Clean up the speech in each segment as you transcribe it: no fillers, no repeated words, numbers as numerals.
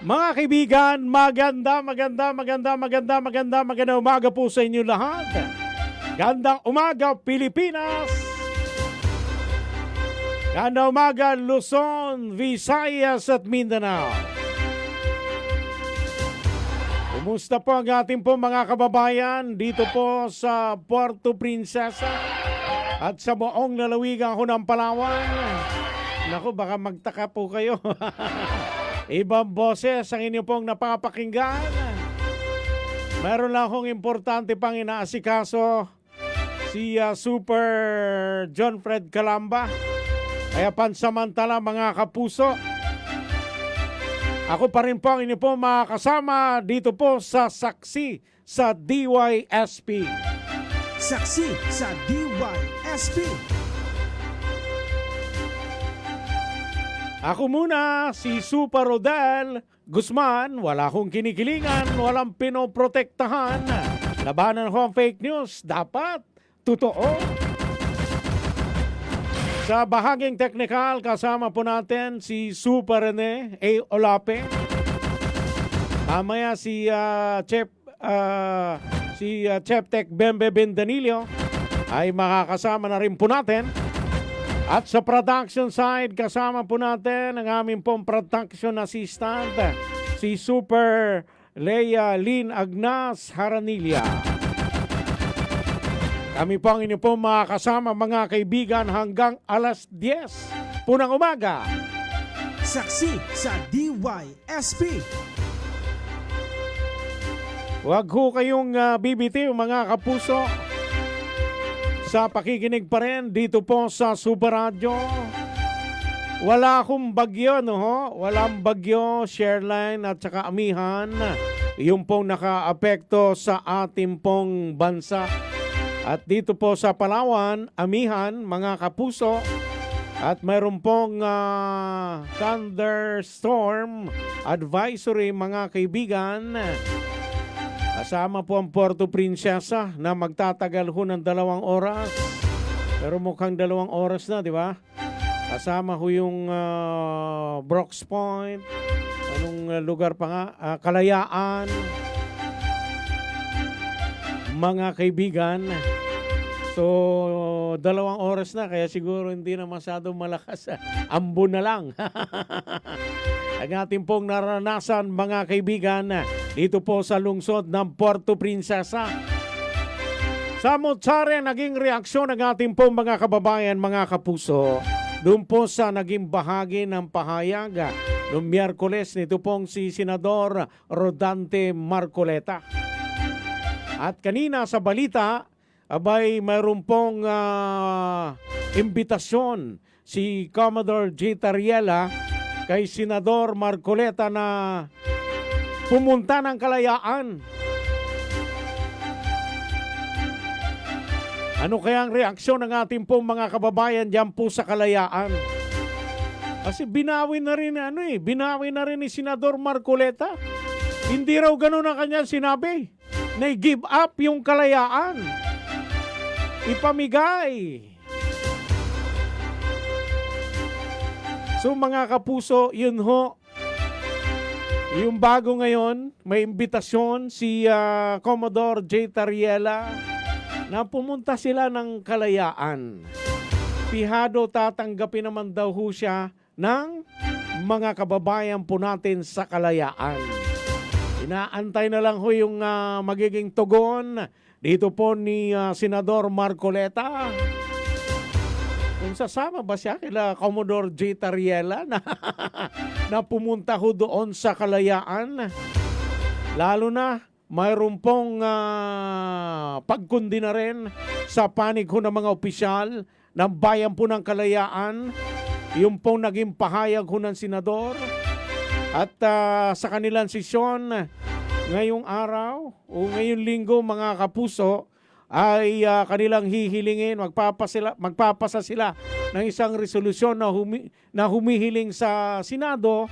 Mga kaibigan, maganda umaga po sa inyo lahat. Gandang umaga, Pilipinas. Gandang umaga, Luzon, Visayas at Mindanao. Kumusta po ang ating po mga kababayan dito po sa Puerto Princesa at sa buong lalawigan ko ng Palawan? Naku, baka magtaka po kayo. Ibang boses ang inyo pong napapakinggan. Meron lang akong importante pang inaasikaso, si Super John Fred Calamba. Kaya pansamantala mga kapuso, ako pa rin po ang inyo po makakasama dito po sa Saksi sa DYSP. Saksi sa DYSP. Ako muna, si Super Rodel Guzman. Wala akong kinikilingan, walang pinoprotektahan. Labanan ko ang fake news, dapat totoo. Sa bahaging teknikal, kasama po natin si Super Rene A. Olape. Mamaya si Chef Tech Bembe Bendanillo ay makakasama na rin po natin. At sa production side, kasama po natin ang aming pong production assistant, si Super Leia Lynn Agnas Haranilla. Kami po ang inyo pong makakasama mga kaibigan hanggang alas 10 po ng umaga. Saksi sa DYSP. Huwag ho kayong bibitiw mga kapuso. Sa pakikinig pa rin dito po sa Super Radio. Wala akong bagyo, no ho? Walang bagyo, Shareline at saka Amihan. Yung pong naka-apekto sa ating pong bansa. At dito po sa Palawan, Amihan, mga kapuso. At mayroon pong thunderstorm advisory mga kaibigan. Kasama po ang Puerto Princesa na magtatagal ho ng 2 oras. Pero mukhang 2 oras na, di ba? Kasama ho yung Brooks Point. Anong lugar pa nga? Kalayaan. Mga kaibigan. So, 2 oras na. Kaya siguro hindi na masyadong malakas. Ambon na lang. Ang ating pong naranasan mga kaibigan dito po sa lungsod ng Puerto Princesa. Sa Motsare, naging reaksyon ng ating pong mga kababayan, mga kapuso, doon po sa naging bahagi ng pahayag noong Miyerkules nito pong si Senador Rodante Marcoleta. At kanina sa balita, abay mayroon pong imbitasyon si Commodore J. Tariela kay Senador Marcoleta na pumunta ng Kalayaan. Ano kaya ang reaksyon ng ating pong mga kababayan diyan po sa Kalayaan? Kasi binawi na rin ni Senador Marcoleta. Hindi raw ganun ang kanyang sinabi. Na give up yung Kalayaan. Ipamigay. So mga kapuso, yun ho. Yung bago ngayon, may imbitasyon si Commodore J. Tariela na pumunta sila ng Kalayaan. Pihado tatanggapin naman daw ho siya ng mga kababayan po natin sa Kalayaan. Inaantay na lang ho yung magiging tugon dito po ni Senador Marcoleta. Kung sasama ba siya kila Commodore J. Tariela na pumunta ho doon sa Kalayaan. Lalo na mayroon pong pagkundi na rin sa panig ho ng mga opisyal ng bayan po ng Kalayaan. Yung pong naging pahayag ho ng senador. At sa kanilang sesyon ngayong araw o ngayong linggo mga kapuso, ay kanilang hihilingin, magpapasa sila ng isang resolusyon na humihiling sa Senado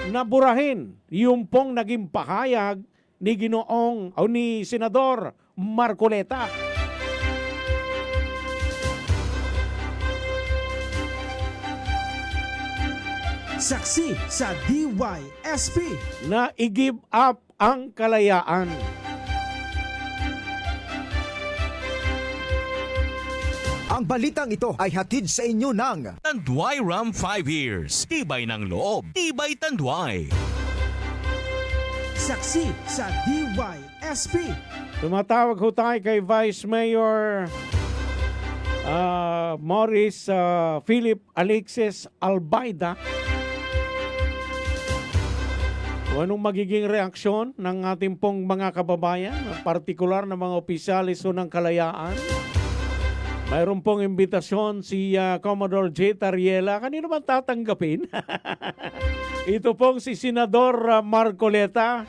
na burahin yung pong naging pahayag ni Ginoong o ni Senador Marcoleta. Saksi sa DYSP. na i-give up ang kalayaan. Ang balitang ito ay hatid sa inyo ng Tanduay Ram 5 years. Tibay ng loob. Tibay Tanduay. Saksi sa DYSP. Tumatawag ho tayo kay Vice Mayor Morris Philip Alexis Albaida. Anong magiging reaksyon ng ating pong mga kababayan, partikular na mga opisyalis ho ng kalayaan? Mayroon pong imbitasyon si Commodore J. Tariela. Kanino man tatanggapin? Ito pong si Senador Marcoleta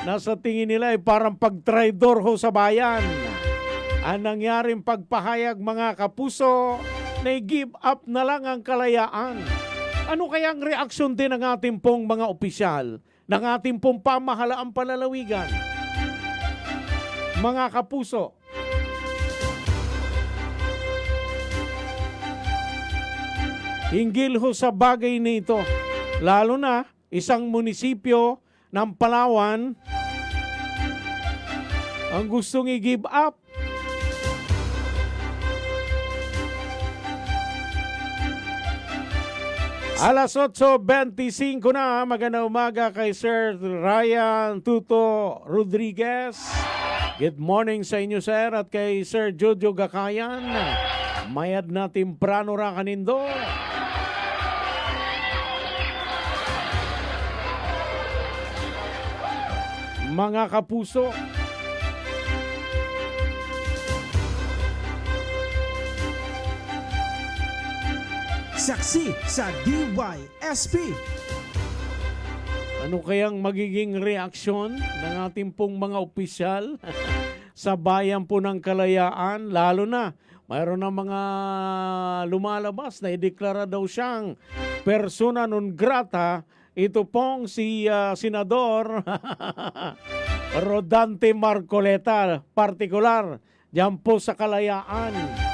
na sa tingin nila ay parang pagtraidor ho sa bayan. Ang nangyaring pagpahayag mga kapuso na i-give up na lang ang kalayaan. Ano kayang reaksyon din ng ating pong mga opisyal, ng ating pong pamahalaang palalawigan? Mga kapuso, hinggil ho sa bagay nito, lalo na isang munisipyo ng Palawan ang gustong i-give up. Alas 8:25 na, magandang umaga kay Sir Ryan Tuto Rodriguez. Good morning sa inyo, sir, at kay Sir Jojo Gakayan. Mayad na timprano ra kanindo. Mga kapuso, Saksi sa DYSP. ano kayang magiging reaksyon ng ating pong mga opisyal sa bayan po ng Kalayaan? Lalo na, mayroon na mga lumalabas na ideklara daw siyang persona non grata. Ito pong si Senador Rodante Marcoleta, partikular diyan po sa Kalayaan.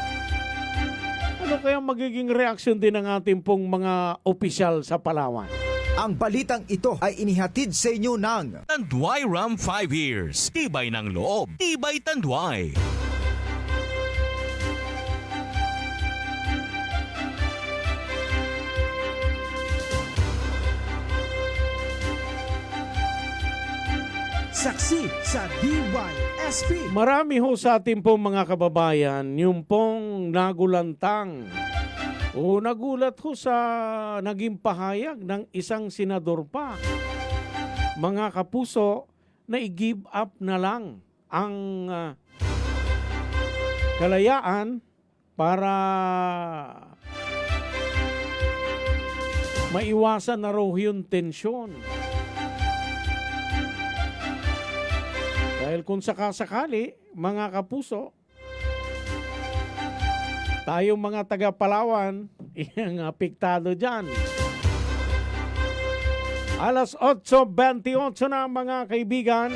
Ano kaya magiging reaksyon din ng ating pong mga opisyal sa Palawan? ang balitang ito ay inihatid sa inyo ng Tanduay Ram 5 years. Tibay ng loob. Tibay Tanduay. Saksi sa DYSP. Marami ho sa ating pong mga kababayan yung pong nagulantang o nagulat ho sa naging pahayag ng isang senador pa. Mga kapuso, na i-give up na lang ang kalayaan para maiwasan na raw yung tensyon. Dahil kung sakasakali, mga kapuso, tayong mga taga-Palawan, yung apektado dyan. Alas 8:28 na mga kaibigan.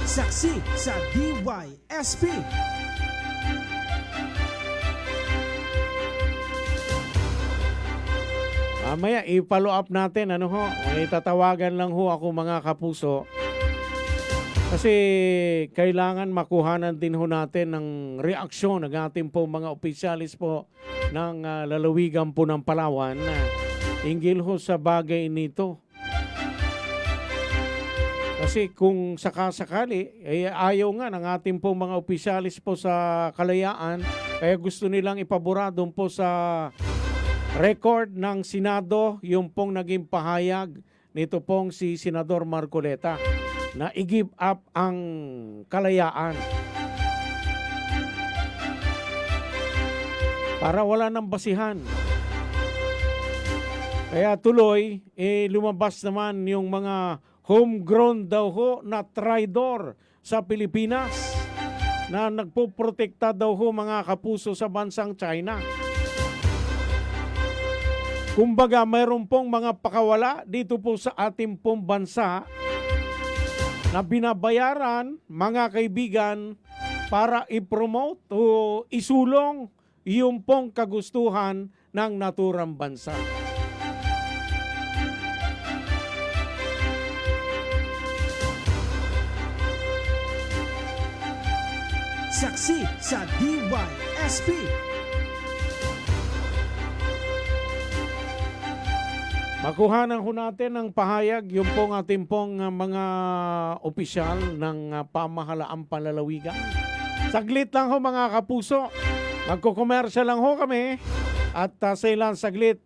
Saksi sa DYSP. Mamaya, i-follow up natin. Ano ho? May tatawagan lang ho ako mga kapuso. Kasi kailangan makuhanan din ho natin ng reaksyon ng ating po mga opisyalis po ng lalawigan po ng Palawan na hinggil ho sa bagay nito. Kasi kung sakasakali, ayaw nga ng ating po mga opisyalis po sa Kalayaan, kaya gusto nilang ipabura doon po sa record ng Senado yung pong naging pahayag nito pong si Senador Marcoleta na i-give up ang kalayaan. Para wala nang basihan. Kaya tuloy, lumabas naman yung mga homegrown daw ho na traidor sa Pilipinas na nagpoprotekta daw ho mga kapuso sa bansang China. Kumbaga, mayroon pong mga pakawala dito po sa ating pong bansa na binabayaran, mga kaibigan, para i-promote o isulong yung pong kagustuhan ng naturang bansa. Saksi sa DYSP. Makuhanan ho natin ng pahayag yung pong ating pong mga opisyal ng pamahalaang panlalawigan. Saglit lang ho mga kapuso. Magkukomersya lang ho kami at sa ilang saglit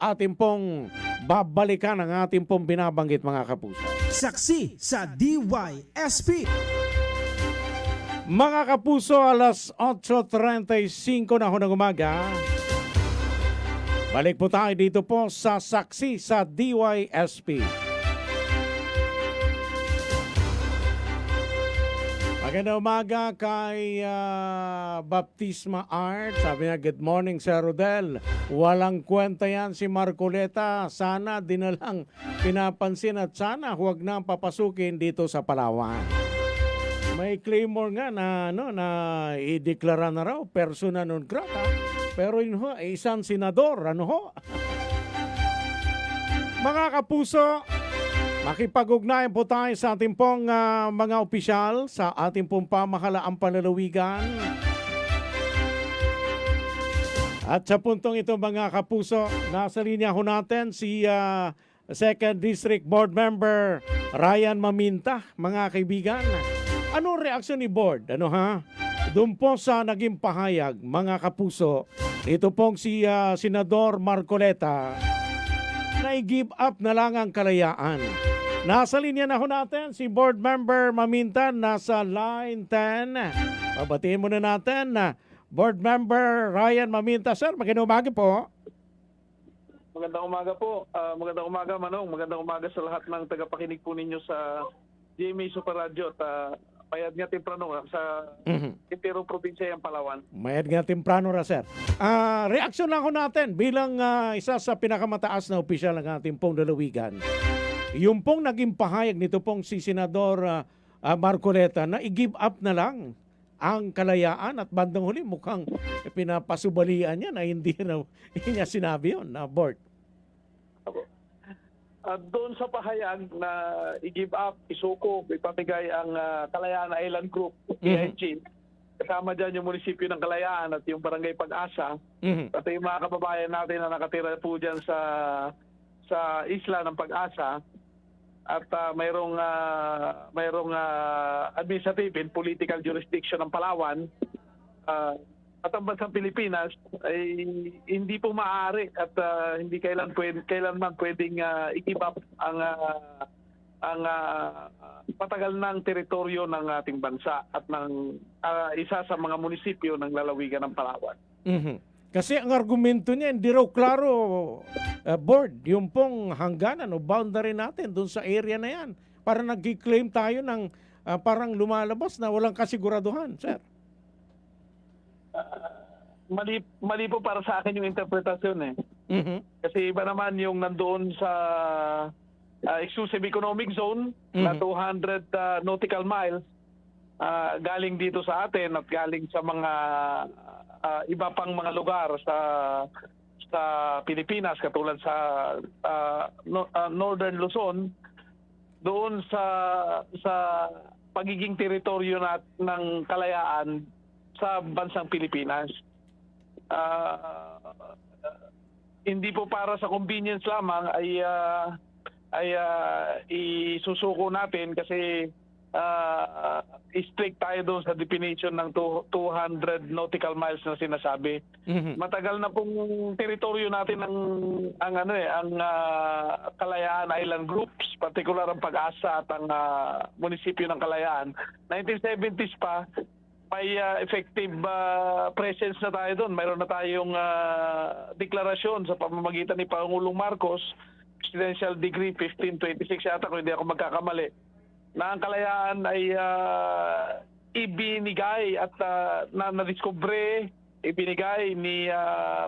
ating pong babalikan ang ating pong binabanggit mga kapuso. Saksi sa DYSP. Mga kapuso, alas 8:35 na ho ng umaga. Balik po tayo dito po sa Saksi sa DYSP. Magandang umaga kay Baptisma Art. Sabi niya, good morning Sir Rodel. Walang kwenta yan si Marcoleta. Sana dinalang pinapansin at sana huwag nang papasukin dito sa Palawan. May claimor nga na i-deklara na raw persona non grata. Pero yun ho, isang senador, Mga kapuso, makipag-ugnayan po tayo sa ating pong mga opisyal sa ating pong pamahalaang panlalawigan. At sa puntong ito mga kapuso, nasa linya ho natin si 2nd District Board Member Ryan Maminta, mga kaibigan. Anong reaksyon ni Board? Doon po sa naging pahayag, mga kapuso, ito pong si Senador Marcoleta na i-give up na lang ang kalayaan. Nasa linya na ho natin si Board Member Maminta, nasa line 10. Pabatiin muna natin na Board Member Ryan Maminta. Sir, magandang umaga po. Magandang umaga po. Magandang umaga, Manong. Magandang umaga sa lahat ng tagapakinig po ninyo sa GMA Super Radio at Mayad nga temprano sa Intero Probinsya ng Palawan. Mayad nga temprano ra, sir. Reaksyon lang ko natin bilang isa sa pinakamataas na opisyal ng ating pong lalawigan. Yung pong naging pahayag nito pong si Senador Marcoleta na i-give up na lang ang kalayaan at bandang huli mukhang pinapasubalian niya na hindi niya sinabi yun na Board. Doon sa pahayag na i-give up, isuko, ipamigay ang Kalayaan Island Group, PIG. Kasama dyan yung munisipyo ng Kalayaan at yung Barangay Pag-asa. At yung mga kababayan natin na nakatira po dyan sa isla ng Pag-asa. At mayroong administrative and political jurisdiction ng Palawan. At ang bansang Pilipinas ay hindi po maaari at hindi kailanman pwedeng i-give up ang patagal ng teritoryo ng ating bansa at ng isa sa mga munisipyo ng lalawigan ng Palawan. Kasi ang argumento niya hindi raw klaro, Board, yung pong hangganan o boundary natin doon sa area na yan. Para nag-claim tayo ng parang lumalabas na walang kasiguraduhan, sir. Mali po para sa akin yung interpretasyon Kasi iba naman yung nandoon sa exclusive economic zone na 200 nautical miles galing dito sa atin at galing sa mga iba pang mga lugar sa Pilipinas katulad sa Northern Luzon doon sa pagiging teritoryo ng Kalayaan sa bansang Pilipinas. Hindi po para sa convenience lamang ay isusuko natin kasi strict tayo doon sa definition ng 200 nautical miles na sinasabi. Matagal na pong teritoryo natin ang Kalayaan Island Groups, particular ang Pag-asa at ang munisipyo ng Kalayaan. 1970s pa, may effective presence na tayo doon. Mayroon na tayong deklarasyon sa pamamagitan ni Pangulong Marcos, Presidential Decree 1526 yata kung hindi ako magkakamali, na ang Kalayaan ay ibinigay at na-discover, ibinigay ni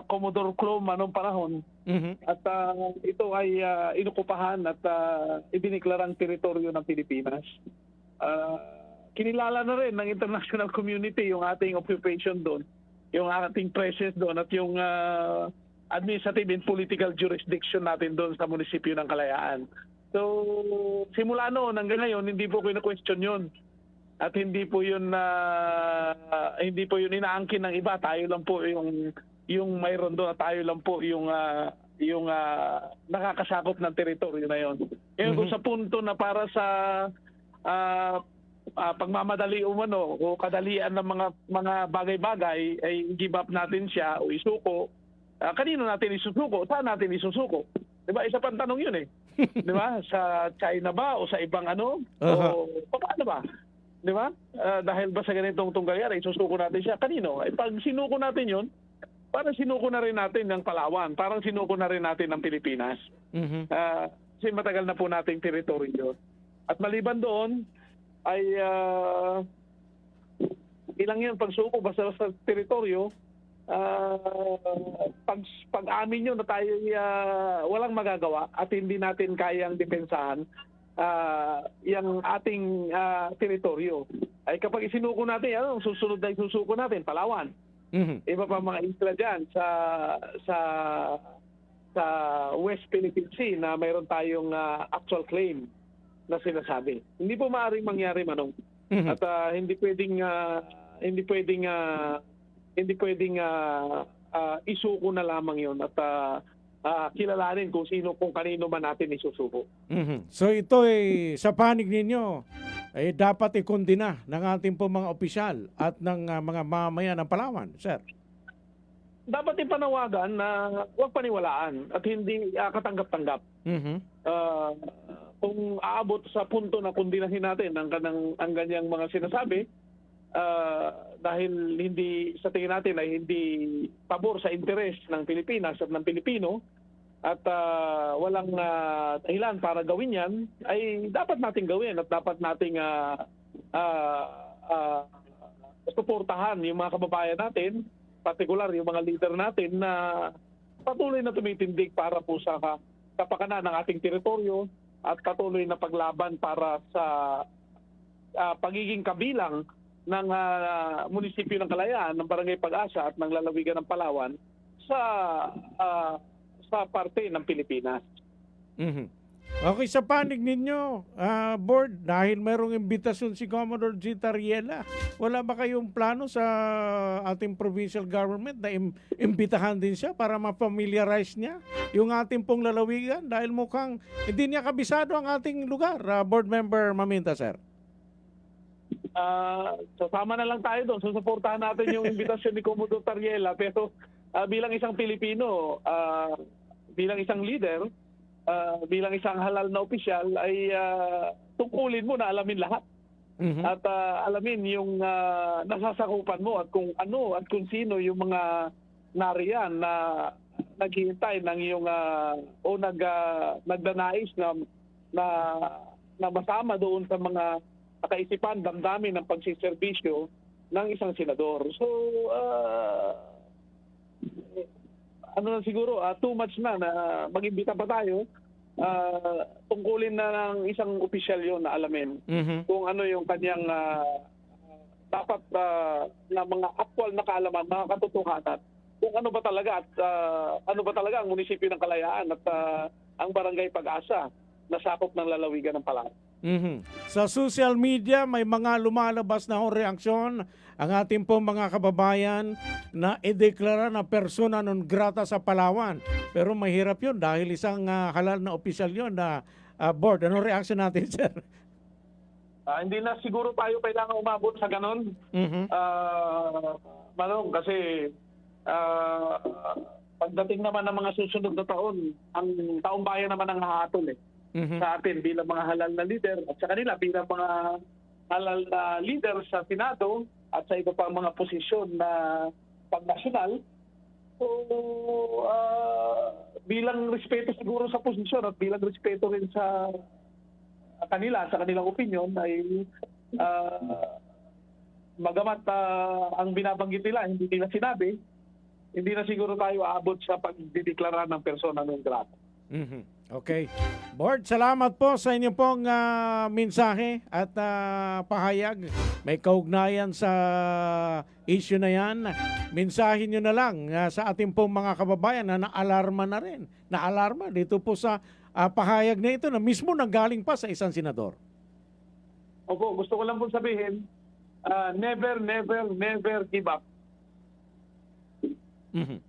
Commodore Klum anong panahon. At ito ay inukupahan at ibiniklarang teritoryo ng Pilipinas. Kinilala na rin ng international community yung ating occupation doon. yung ating presence doon at yung administrative and political jurisdiction natin doon sa munisipyo ng Kalayaan. So, simula noon hanggang ngayon, hindi po ko question yun. At hindi po yun inaangkin ng iba. Tayo lang po yung mayroon doon at tayo lang po yung nakakasakop ng teritoryo na yon. Ngayon kung sa punto na para sa pagmamadali umano o kadalian ng mga bagay-bagay ay give up natin siya o isuko, kanino natin isusuko? Saan natin isusuko? 'Di ba? Isa pang tanong 'yun eh. 'Di ba? Sa China ba o sa ibang ano? O paano ba? 'Di ba? Dahil ba sa ganitong tunggalian isusuko natin siya kanino? Pag sinuko natin 'yun, parang sinuko na rin natin ng Palawan, parang sinuko na rin natin ng Pilipinas. Kasi matagal na po nating teritoryo. At maliban doon ay ilang yun pagsuko basta sa teritoryo, pag-amin nyo na tayo walang magagawa at hindi natin kayang depensahan yung ating teritoryo. Ay kapag isinuko natin, susunod na isusuko natin, Palawan. Iba pa mga isla dyan sa West Philippine Sea na mayroon tayong actual claim na sinasabi. Hindi po maaaring mangyari, Manong. At hindi pwedeng isuko na lamang 'yon at kilalanin kung kanino man natin isusuko. So ito ay sa panig ninyo ay dapat ikondina ng ating po mga opisyal at ng mga mamamayan ng Palawan, sir. Dapat ipanawagan na huwag paniwalaan at hindi katanggap-tanggap. Kung aabot sa punto na kundinahin natin ang ganyang mga sinasabi, dahil hindi sa tingin natin ay hindi pabor sa interes ng Pilipinas at ng Pilipino at walang dahilan para gawin yan, ay dapat nating gawin at dapat nating suportahan yung mga kababayan natin, partikular yung mga leader natin na patuloy na tumitindig para po sa kapakanan ng ating teritoryo at patuloy na paglaban para sa pagiging kabilang ng munisipyo ng Kalayaan, ng Barangay Pag-asa at ng lalawigan ng Palawan sa parte ng Pilipinas. Okay, sa panig ninyo, board, dahil mayroong imbitasyon si Commodore G. Tariela, wala ba kayong plano sa ating provincial government na imbitahan din siya para ma-familiarize niya yung ating pong lalawigan? Dahil mukhang hindi niya kabisado ang ating lugar, board member Maminta, sir. Sasama na lang tayo doon. Susuportahan natin yung imbitasyon ni Commodore Tariela. Pero bilang isang Pilipino, bilang isang leader, bilang isang halal na opisyal, ay tungkulin mo na alamin lahat. At alamin yung nasasakupan mo at kung ano at kung sino yung mga nariyan na naghihintay ng iyong nagdanais na masama doon sa mga kaisipan, damdamin ng pagsiservisyo ng isang senador. So, ano na siguro, too much na mag-imbita pa tayo, tungkulin na ng isang opisyal yon na alamin kung ano yung kanyang dapat na mga actual na kaalaman, mga katotohanan, kung ano ba talaga at ano ba talaga ang munisipyo ng Kalayaan at ang Barangay Pag-asa na sakop ng lalawigan ng Palawan. Sa social media, may mga lumalabas na reaksyon ang ating pong mga kababayan na ideklara na persona non grata sa Palawan. Pero mahirap yun dahil isang halal na opisyal yun na board. Anong reaction natin, sir? Hindi na siguro tayo kailangan umabot sa ganon. Manong, kasi pagdating naman ng mga susunod na taon, ang taong bayan naman ang hahatol sa atin bilang mga halal na leader at sa kanila bilang mga halal na leader sa Senado at sa iba pang mga posisyon na pagnasyonal. So, bilang respeto siguro sa posisyon at bilang respeto rin sa kanila, sa kanilang opinion, ay magamat ang binabanggit nila, hindi nila sinabi, hindi na siguro tayo aabot sa pagdideklara ng persona non grata. Mhm. Okay. Board, salamat po sa inyong pong mensahe at pahayag. May kaugnayan sa issue na yan. Mensahe nyo na lang sa ating pong mga kababayan na naalarma na rin. Naalarma dito po sa pahayag na ito na mismo nanggaling pa sa isang senador. Opo, gusto ko lang po sabihin, never, never, never give up. Mhm.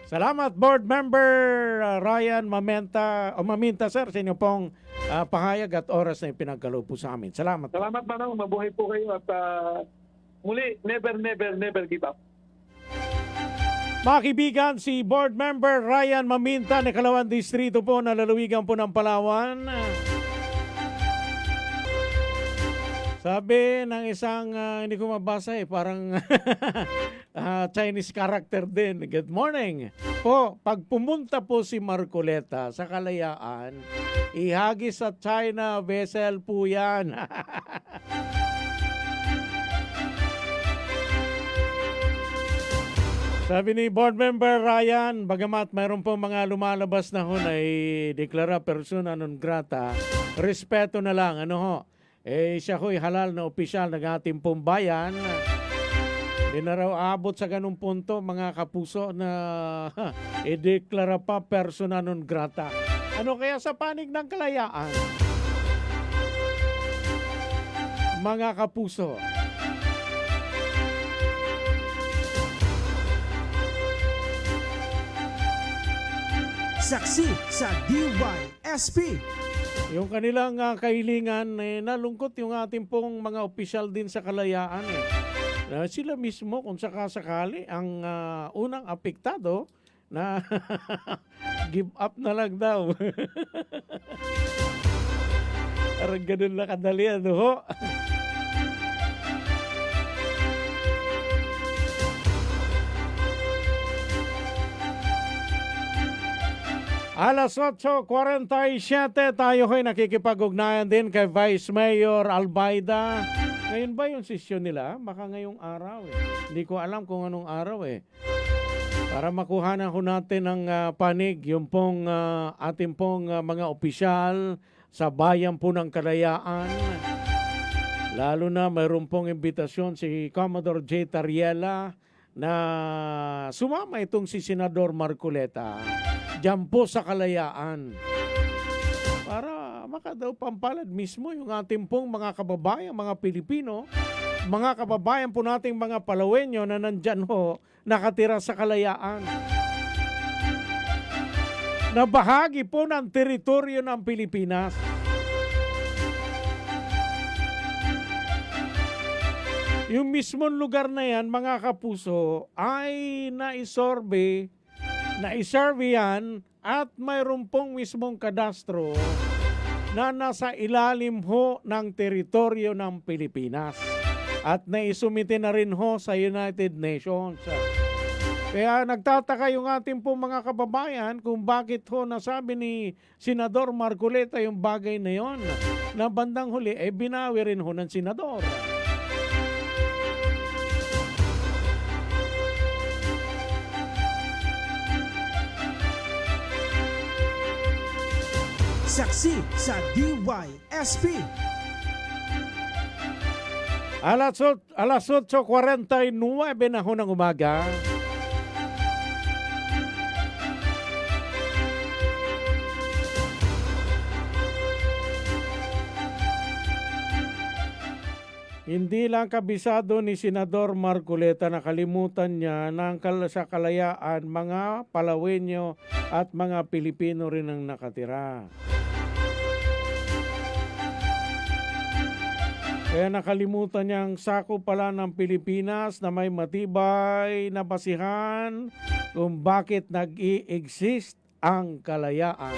Salamat, Board Member Ryan Maminta, sir, sa inyong pong pahayag at oras na ipinagkaloob po sa amin. Salamat po. Salamat, Manong. Mabuhay po kayo at muli, never, never, never give up. Mga kaibigan, si Board Member Ryan Maminta, ng Calauan Distrito po, na lalawigan po ng Palawan. Sabi ng isang, hindi ko mabasa parang Chinese character din. Good morning. Po, pag pumunta po si Marcoleta sa Kalayaan, ihagis sa China vessel po yan. Sabi ni Board Member Ryan, bagamat mayroon po mga lumalabas na ho na deklara persona non grata, respeto na lang. Ano ho? Siya ho'y halal na opisyal ng ating pong bayan. Hindi na raw abot sa ganung punto, mga kapuso, na ideklara pa persona non grata. Ano kaya sa panig ng kalayaan? Mga kapuso. Saksi sa DYSP. Yung kanilang kahilingan, nalungkot yung ating pong mga opisyal din sa kalayaan. Sila mismo kung sakasakali ang unang apektado na give up na lang daw. Parang ganun lang kadali, ano ho? Alas 8:47, tayo ho'y nakikipag-ugnayan din kay Vice Mayor Albaida. Ngayon ba yung sesyon nila? Baka ngayong araw Hindi ko alam kung anong araw Para makuhanan ko natin ang panig, yung pong ating pong mga opisyal sa bayan po ng Kalayaan. Lalo na mayroon pong imbitasyon si Commodore J. Tariela na sumama itong si Senador Marcoleta diyan po sa Kalayaan para makadaw pampalad mismo yung ating pong mga kababayan, mga Pilipino, mga kababayan po nating mga Palawenyo na nandyan ho, nakatira sa Kalayaan. Na bahagi po ng teritoryo ng Pilipinas. Yung mismong lugar na yan, mga kapuso, ay naisurvey yan at mayroon pong mismong kadastro na nasa ilalim ho ng teritoryo ng Pilipinas at naisumite na rin ho sa United Nations. Kaya nagtataka yung ating pong mga kababayan kung bakit ho nasabi ni Senador Marcoleta yung bagay na yon na bandang huli binawi rin ho ng senador. Saksi sa DYSP. Alas 8:49 na ho ng umaga. Hindi lang kabisado ni Senador Marcoleta, nakalimutan niya na sa Kalayaan mga Palawenyo at mga Pilipino rin ang nakatira. Kaya nakalimutan niyang sako pala ng Pilipinas na may matibay na basihan kung bakit nag-i-exist ang kalayaan.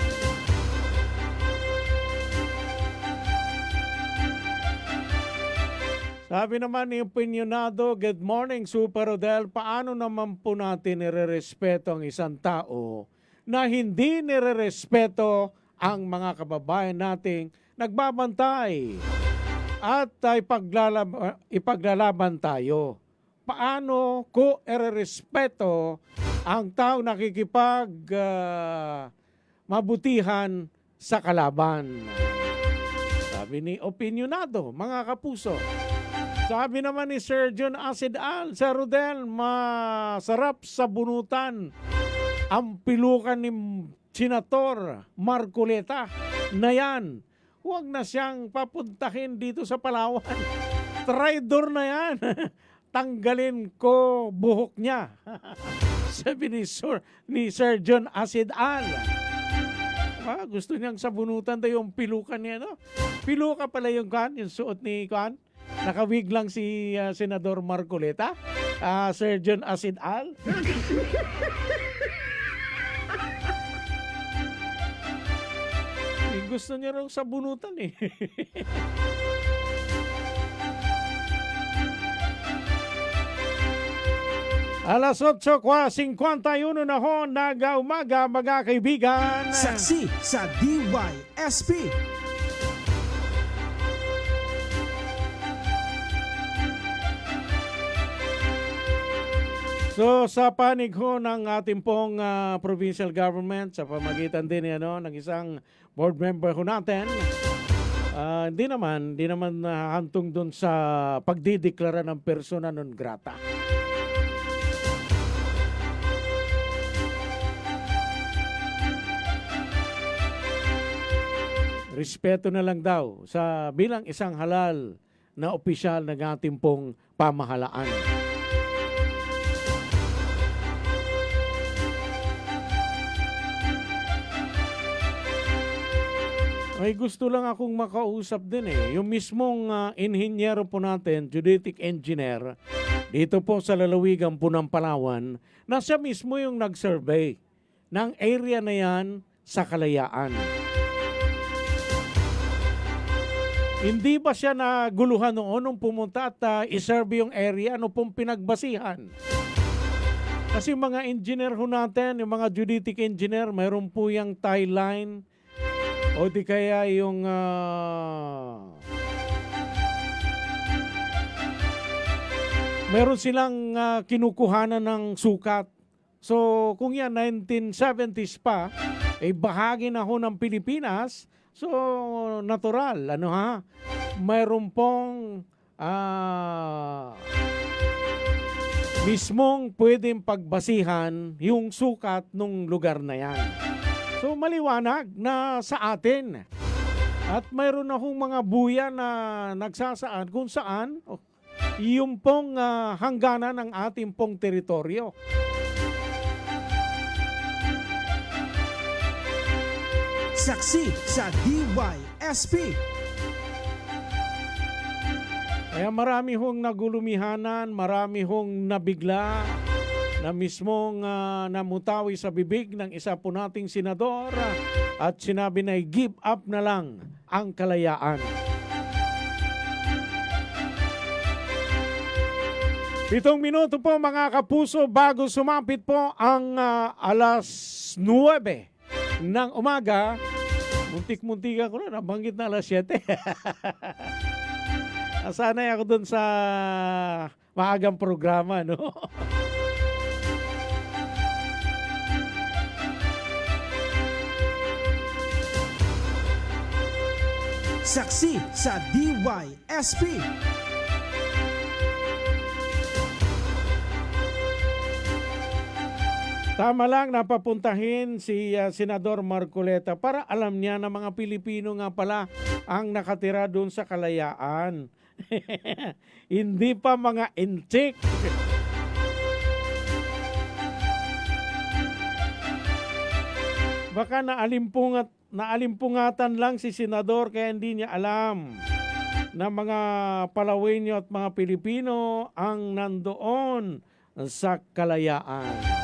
Sabi naman ni Opinionado, good morning Super Rodel, paano naman po natin nirerespeto ang isang tao na hindi nirerespeto ang mga kababayan nating nagbabantay? At ipaglalaban tayo. Paano ko irerespeto ang tao nakikipag mabutihan sa kalaban. Sabi ni Opinionado, mga kapuso. Sabi naman ni Sir John Asidal, Sir Rodel, masarap sa bunutan ang pilukan ni Senator Marcoleta na yan. Huwag na siyang papuntahin dito sa Palawan. Traidor na yan. Tanggalin ko buhok niya. Sabi ni Sir John Asidal. Gusto niyang sabunutan daw yung pilukan niya, no? Piluka pala yung suot ni Kwan. Nakawig lang si Senador Marcoleta. Sir John Asidal. Gusto niya raw sabunutan eh. Alas 8:51 na ho, umaga mga kaibigan. Saksi sa DYSP. So sa panig ho ng ating pong provincial government sa pamagitan din ng isang board member ho natin, hindi naman hantong dun sa pagdideklara ng persona non grata. Respeto na lang daw sa bilang isang halal na opisyal ng ating pong pamahalaan. May gusto lang akong makausap din yung mismong inhinyero po natin, geodetic engineer, dito po sa lalawigan po ng Palawan, na siya mismo yung nag-survey ng area na yan sa Kalayaan. Hindi ba siya naguluhan noon nung pumunta at isurvey yung area, ano pong pinagbasihan? Kasi mga engineer ho natin, yung mga geodetic engineer, mayroon po yung tie line, o di kaya yung meron silang kinukuhanan ng sukat. So kung yan 1970s pa, bahagi na ho ng Pilipinas, so natural, mayroon pong mismong pwedeng pagbasihan yung sukat ng lugar na yan. So maliwanag na sa atin. At mayroon na hong mga buya na nagsasaan kung saan yung pong hangganan ng ating pong teritoryo. Saksi sa DYSP. Kaya marami hong nagulumihanan, marami hong nabigla, na mismong namutawi sa bibig ng isa po nating senador at sinabi na give up na lang ang kalayaan. 7 minuto po mga kapuso bago sumapit po ang alas 9 ng umaga. Muntik-muntika ko na, nabanggit na alas 7. Sanay ako dun sa maagang programa, no? Saksi sa DYSP. Tama lang napapuntahin si Senador Marcoleta para alam niya na mga Pilipino nga pala ang nakatira doon sa Kalayaan. Hindi pa mga intik. Baka naalimpungatan lang si Senador kaya hindi niya alam na mga Palawenyo at mga Pilipino ang nandoon sa Kalayaan.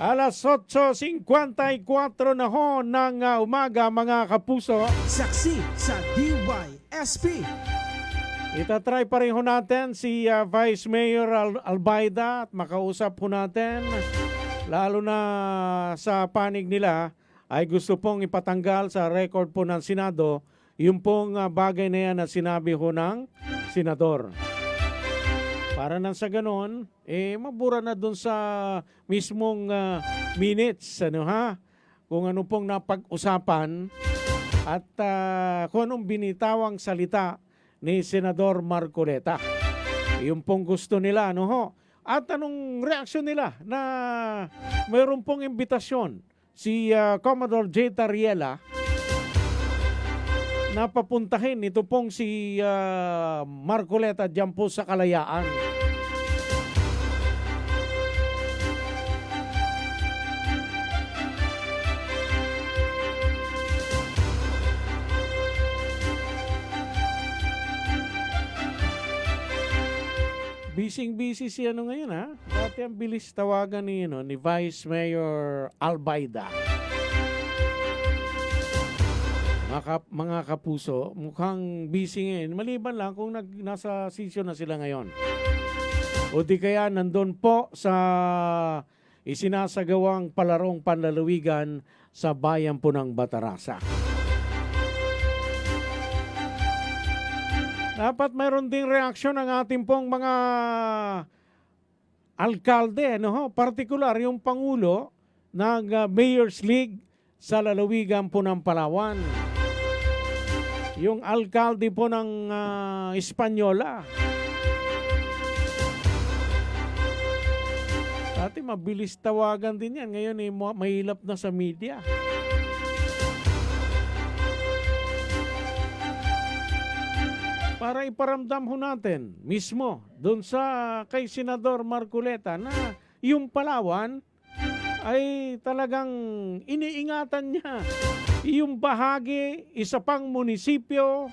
Alas 8:54 na ho ng umaga mga kapuso. Saksi sa DYSP. Itatry pa rin ho natin si Vice Mayor Albaida at makausap ho natin. Lalo na sa panig nila ay gusto pong ipatanggal sa record po ng Senado yung pong bagay na yan na sinabi ho ng Senador. Para nang sa ganon, mabura na doon sa mismong minutes, ano ha? Kung ano pong napag-usapan at kung anong binitawang salita ni Senador Marcoleta. Yung pong gusto nila, ano ho? At anong reaksyon nila na mayroon pong imbitasyon si Commodore J. Tariela na papuntahin ito pong si Marcoleta dyan po sa Kalayaan. Busy si ano ngayon ha. Dati ang bilis tawagan ni Vice Mayor Albayda. Mga kapuso, mukhang busy ngayon. Maliban lang kung nasa session na sila ngayon. O di kaya nandun po sa isinasagawang palarong panlalawigan sa bayan po ng Batarasa. Dapat mayroon ding reaksyon ng ating pong mga alkalde, partikular yung Pangulo ng Mayor's League sa lalawigan po ng Palawan. Yung alkalde po ng Hispaniola. Dati mabilis tawagan din yan. Ngayon mahilap na sa media. Para iparamdam ho natin mismo doon sa kay Senador Marcoleta na yung Palawan ay talagang iniingatan niya. Yung bahagi, isa pang munisipyo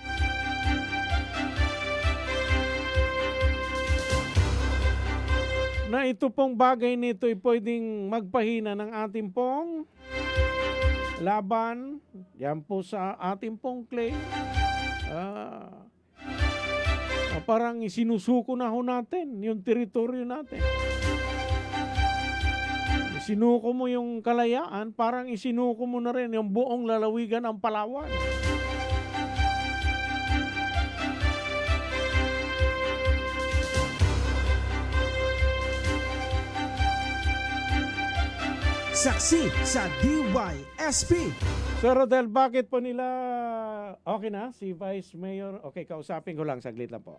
na ito pong bagay nito ay pwedeng magpahina ng ating pong laban. Yan po sa ating pong claim. Parang isinusuko na ho natin yung teritoryo natin. Isinuko mo yung Kalayaan, parang isinuko mo na rin yung buong lalawigan ng Palawan. Saksi sa DYSP. Sir Rodel, bakit po nila okay na si Vice Mayor? Okay, kausapin ko lang, saglit lang po.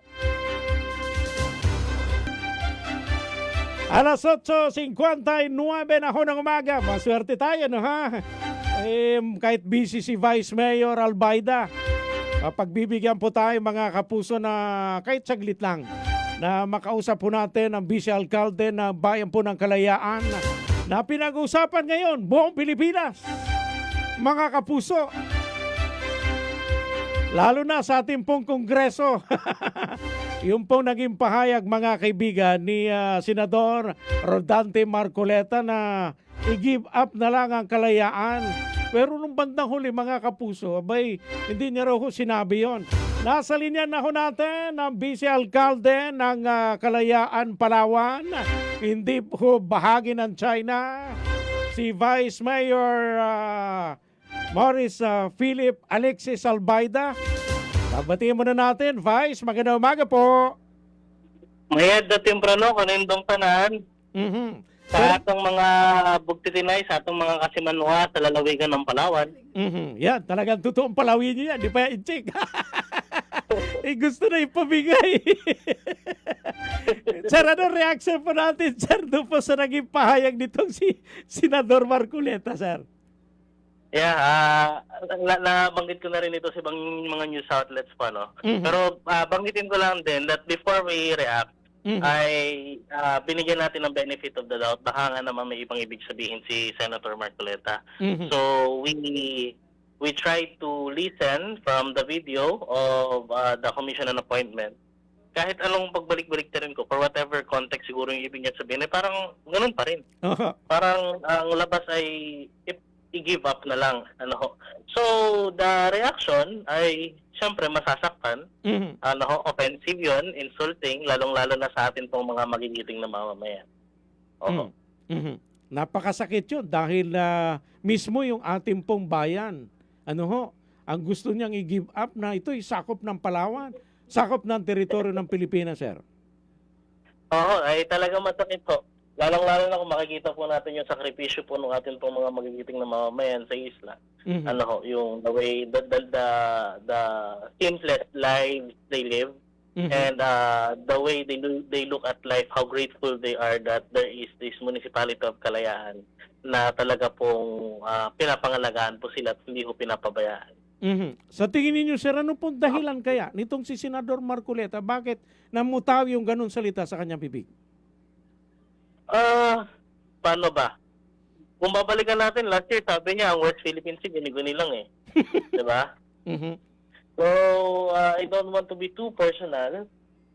Alas 8:59 na ho ng umaga. Maswerte tayo, no ha? Kahit busy si Vice Mayor Albayda, pagbibigyan po tayo mga kapuso na kahit saglit lang na makausap po natin ang Vice Alcalde na bayan po ng Kalayaan na pinag-usapan ngayon buong Pilipinas. Mga kapuso, lalo na sa ating pong Kongreso. Yung pong naging pahayag mga kaibigan ni Senador Rodante Marcoleta na i-give up na lang ang Kalayaan. Pero nung bandang huli mga kapuso, abay, hindi niya raw sinabi yon. Nasa linya na ho natin ang Vice Alcalde ng Kalayaan, Palawan. Hindi po bahagi ng China. Si Vice Mayor Morris Philip Alexis Albayda. Babatiin muna natin, Vice. Magandang umaga po. Mayad na temprano, kanindong tanan. Sa atong mga bugtitinay, sa atong mga kasimanwa sa lalawigan ng Palawan. Yan, talagang totoong palawin niyo yan. Di pa yan i-check. Gusto na ipamigay. Sir, ano reaction po natin, sir, doon po sa naging pahayag nitong si Senador Marcoleta, sir? Yeah, nabanggit ko na rin ito sa mga news outlets pa, no? Pero banggitin ko lang din that before we react, ay binigyan natin ng benefit of the doubt. Baka nga naman may ibang ibig sabihin si Senator Marcoleta. So we tried to listen from the video of the commission on appointment. Kahit anong pagbalik-balik rin ko, for whatever context siguro yung ibig niya sabihin, parang ganun pa rin. Parang ang labas ay i-give up na lang. So the reaction ay siyempre masasaktan. Offensive yun, insulting, lalong-lalo na sa atin pong mga magigiting na mamamayan. Napakasakit yun dahil mismo yung ating pong bayan, ang gusto niyang i-give up na ito'y sakop ng Palawan, sakop ng teritoryo ng Pilipinas, sir. Oo, ay talagang masakit po. Lalong-lalo na kung makikita po natin yung sakripisyo po ng ating pong mga magigiting na mamamayan sa isla. Mhm. Ano ho, yung the way, the simplest lives they live, Mhm. and the way they look at life, how grateful they are that there is this municipality of Kalayaan na talaga pong pinapangalagaan po sila at hindi po pinapabayaan. Mhm. Sa tingin ninyo, sir, ano pong dahilan kaya nitong si Senador Marcoleta? Bakit namutaw yung ganun salita sa kanyang bibig? Paano ba? Kung babalikan natin, last year sabi niya ang West Philippine Sea guni-guni lang eh. 'Di ba? Mhm. So, I don't want to be too personal.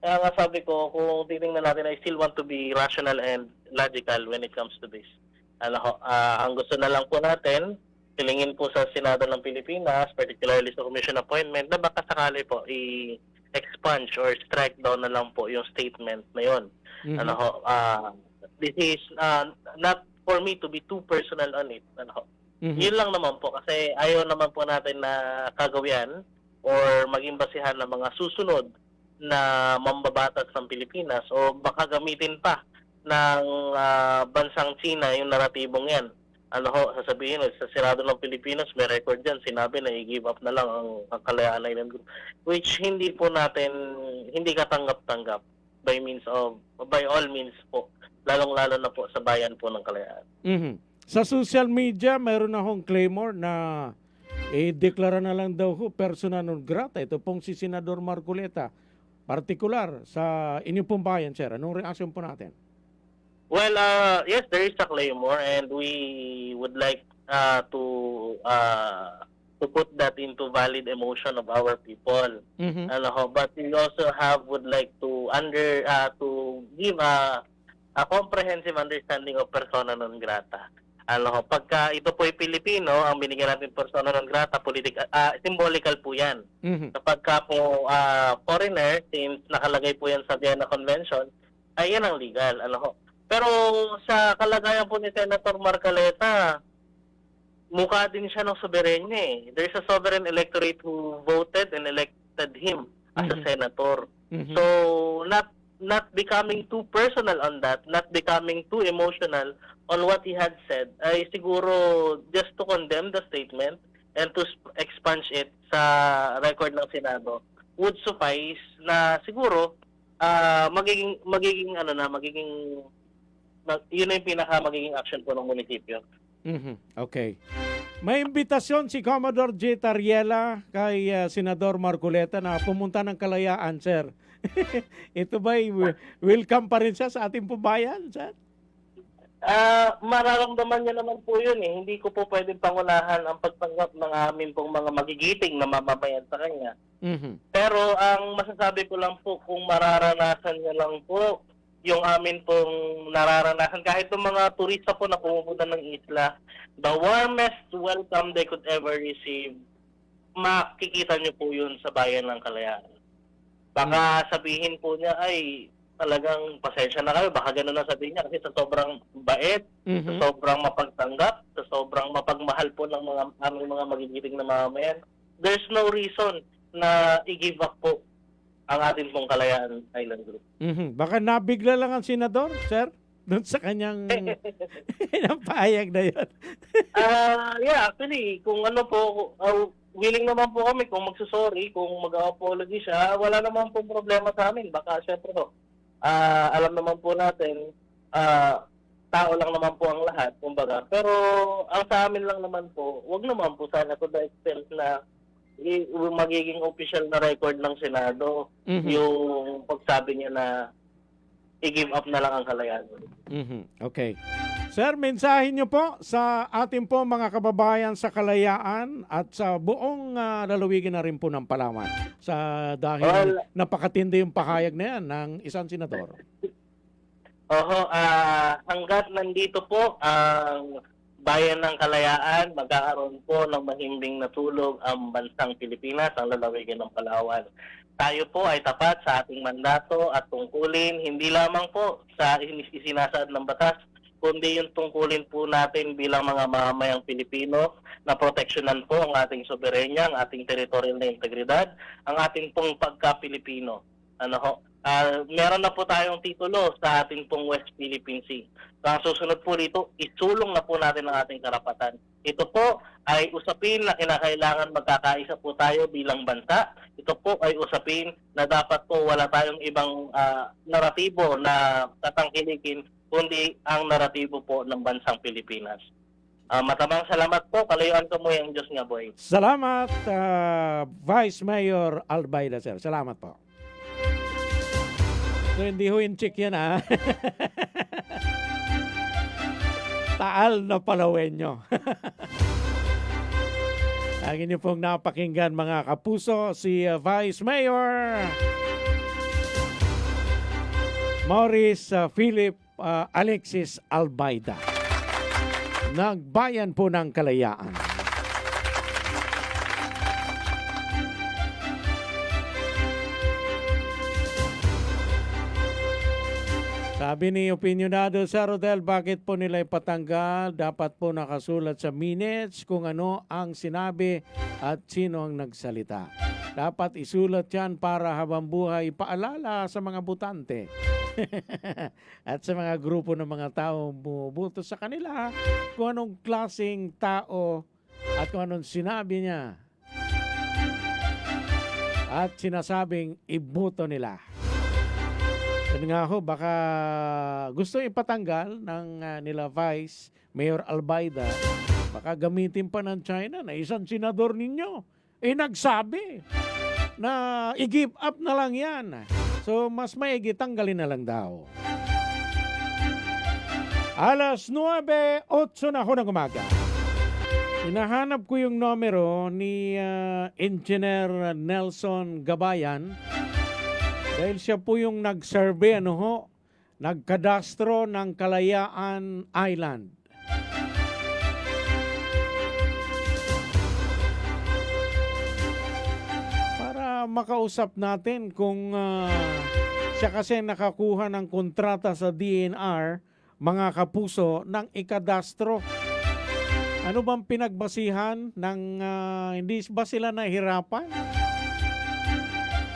Kaya nga sabi ko, kung titingnan natin, I still want to be rational and logical when it comes to this. Ang gusto na lang po natin, hilingin po sa Senado ng Pilipinas, particularly sa commission appointment, na baka sakali po i-expunge or strike down na lang po yung statement na yun. Mhm. This is not for me to be too personal on it. Mhm. Yun lang naman po kasi ayaw naman po natin na kagawian or maging basihan ng mga susunod na mambabatas ng Pilipinas o baka gamitin pa ng bansang China yung naratibong yan. Sasabihin sa Senado ng Pilipinas may record dyan, sinabi na i-give up na lang ang Kalayaan Island Group, which hindi katanggap-tanggap by all means po, lalong-lalo na po sa bayan po ng Kalayaan. Mhm. Sa social media, mayroon akong claimor na deklara na lang daw ho persona non grata. Ito pong si Senador Marcoleta. Partikular sa inyong pong bayan, sir. Anong reaksyon po natin? Well, yes, there is a claymore and we would like to put that into valid emotion of our people. Mhm. But we also would like to give a comprehensive understanding of persona non grata. Pagka ito po ay Pilipino, ang binigyan natin persona non grata, symbolical po yan. Mhm. Kapag ka po foreigner, since nakalagay po yan sa Vienna Convention, ay yan ang legal. Pero sa kalagayan po ni Senator Marcoleta, mukha din siya ng soberenya eh. There's a sovereign electorate who voted and elected him as a senator. Mhm. So, not becoming too personal on that, not becoming too emotional on what he had said, ay siguro just to condemn the statement and to expunge it sa record ng Senado would suffice na siguro yun na yung magiging action po ng munisipyo. Mhm. Okay. May imbitasyon si Commodore J. Tariela kay Senador Marcoleta na pumunta ng Kalayaan, sir. Ito ba welcome pa rin siya sa ating pambayan, sir? Mararamdaman niya naman po yun eh. Hindi ko po pwedeng pangunahan ang pagtanggap ng amin pong mga magigiting na mamamayan sa kanya. Mhm. Pero ang masasabi ko lang po, kung mararanasan niya lang po yung amin pong nararanasan, kahit yung mga turista po na pumupunta ng isla, the warmest welcome they could ever receive, makikita niyo po yun sa bayan ng Kalayaan. Baka sabihin po niya, ay talagang pasensya na kayo, baka gano'n na sabihin niya kasi sa sobrang bait, sa Mhm. sobrang mapagtanggap, sa sobrang mapagmahal po ng aming mga magigiting na mamamayan, there's no reason na i-give up po ang atin pong Kalayaan Island Group. Mhm. Baka nabigla lang ang senador, sir, doon sa kanyang pahayag na yun. Yeah, actually, kung ano po, willing naman po kami kung magsusorry, kung mag-apology siya, wala naman po problema sa amin. Baka syempre po, alam naman po natin, tao lang naman po ang lahat, kumbaga. Pero ang sa amin lang naman po, wag naman po sana to the extent na magiging official na record ng Senado Mhm. yung pagsabi niya na i-give up na lang ang Kalayaan. Mhm. Okay. Sir, mensahe niyo po sa ating po mga kababayan sa Kalayaan at sa buong lalawigan na rin po ng Palawan dahil Well, napakatindi yung pahayag na yan ng isang senador. Hanggat nandito po ang bayan ng Kalayaan, magkakaroon po ng mahimbing na tulog ang bansang Pilipinas, ang lalawigan ng Palawan. Tayo po ay tapat sa ating mandato at tungkulin, hindi lamang po sa isinasaad ng batas, kundi yung tungkulin po natin bilang mga mamamayang Pilipino na proteksyonan po ang ating soberenya, ang ating territorial na integridad, ang ating pong pagka-Pilipino. meron na po tayong titulo sa ating pong West Philippine Sea. So ang susunod po dito, isulong na po natin ang ating karapatan. Ito po ay usapin na kinakailangan magkakaisa po tayo bilang bansa. Ito po ay usapin na dapat po wala tayong ibang naratibo na tatangkilikin, kundi ang naratibo po ng bansang Pilipinas. Matamang salamat po. Kalayuan ko mo yung Diyos nga, boy. Salamat, Vice Mayor Albayda, sir. Salamat po. So, hindi ho in-check yan, ha? Taal na Palawenyo. Ang inyo pong napakinggan, mga kapuso, si Vice Mayor Maurice Philip Alexis Albayda. Nagbayan po ng Kalayaan. Sabi ni Opinionado sa Rodel, bakit po nila ipatanggal? Dapat po nakasulat sa minutes kung ano ang sinabi at sino ang nagsalita. Dapat isulat yan para habang buhay paalala sa mga butante at sa mga grupo ng mga tao bumubuto sa kanila kung anong klaseng tao at kung anong sinabi niya at sinasabing ibuto nila. Yun nga ho, baka gusto ipatanggal ng nila Vice Mayor Albayda, baka gamitin pa ng China na isang senador ninyo nagsabi na i-give up na lang yan. So mas maigi tanggalin na lang daw. Alas 9:08 na ho ng umaga. Hinahanap ko yung numero ni Engineer Nelson Gabayan. Dahil siya po yung nag-survey, nagkadastro ng Kalayaan Island. Para makausap natin kung siya kasi nakakuha ng kontrata sa DNR, mga kapuso, ng ikadastro. Ano bang pinagbasihan ng hindi ba sila nahirapan?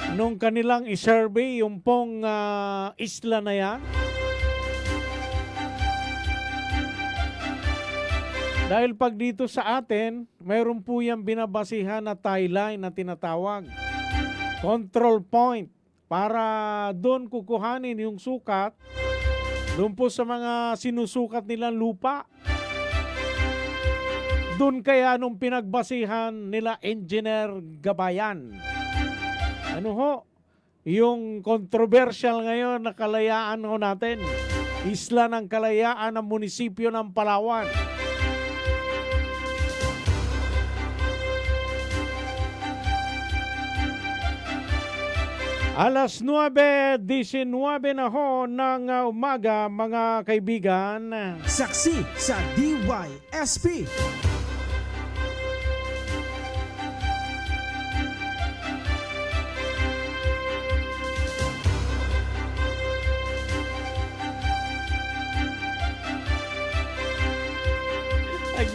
Nung kanilang i-survey yung pong isla na yan. Dahil pag dito sa atin, mayroon po yung binabasihan na tie line na tinatawag. Control point. Para doon kukuhanin yung sukat, doon po sa mga sinusukat nilang lupa. Doon kaya nung pinagbasihan nila Engineer Gabayan. Ano ho? Yung controversial ngayon na Kalayaan ho natin. Isla ng Kalayaan ng munisipyo ng Palawan. Alas 9:19 na ho ng umaga, mga kaibigan. Saksi sa DYSP.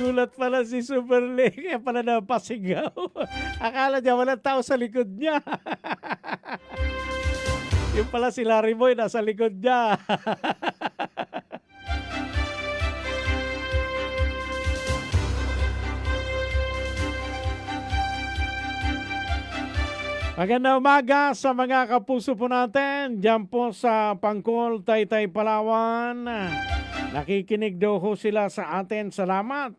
Nagulat pala si Super Lee, kaya pala napasigaw. Akala niya walang tao sa likod niya. Yung pala si Larry Boy nasa likod niya. Magandang umaga sa mga kapuso po natin. Diyan po sa Pangkol, Taytay, Palawan. Nakikinig daw ho sila sa atin. Salamat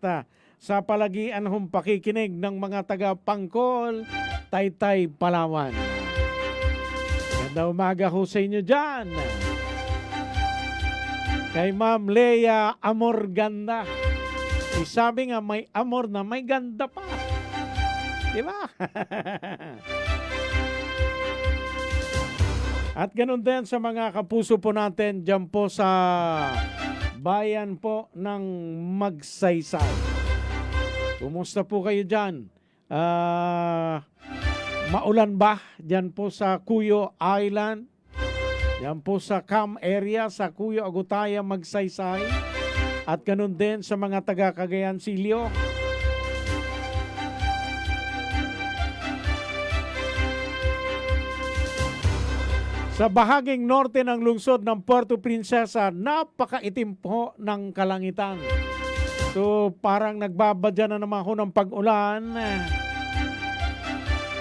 sa palagian hong pakikinig ng mga taga Pangkol, Taytay, Palawan. Magandang umaga ho sa inyo dyan. Kay Ma'am Leia Amorganda. Sabi nga may amor na may ganda pa. Diba? At ganun din sa mga kapuso po natin dyan po sa bayan po ng Magsaysay. Kumusta po kayo dyan? Maulan ba dyan po sa Cuyo Island? Dyan po sa Cam area sa Cuyo, Agutaya, Magsaysay. At ganun din sa mga taga Cagayan Silio. Sa bahaging norte ng lungsod ng Puerto Princesa, napakaitim po ng kalangitan. So parang nagbabadya na naman ako ng pag-ulan.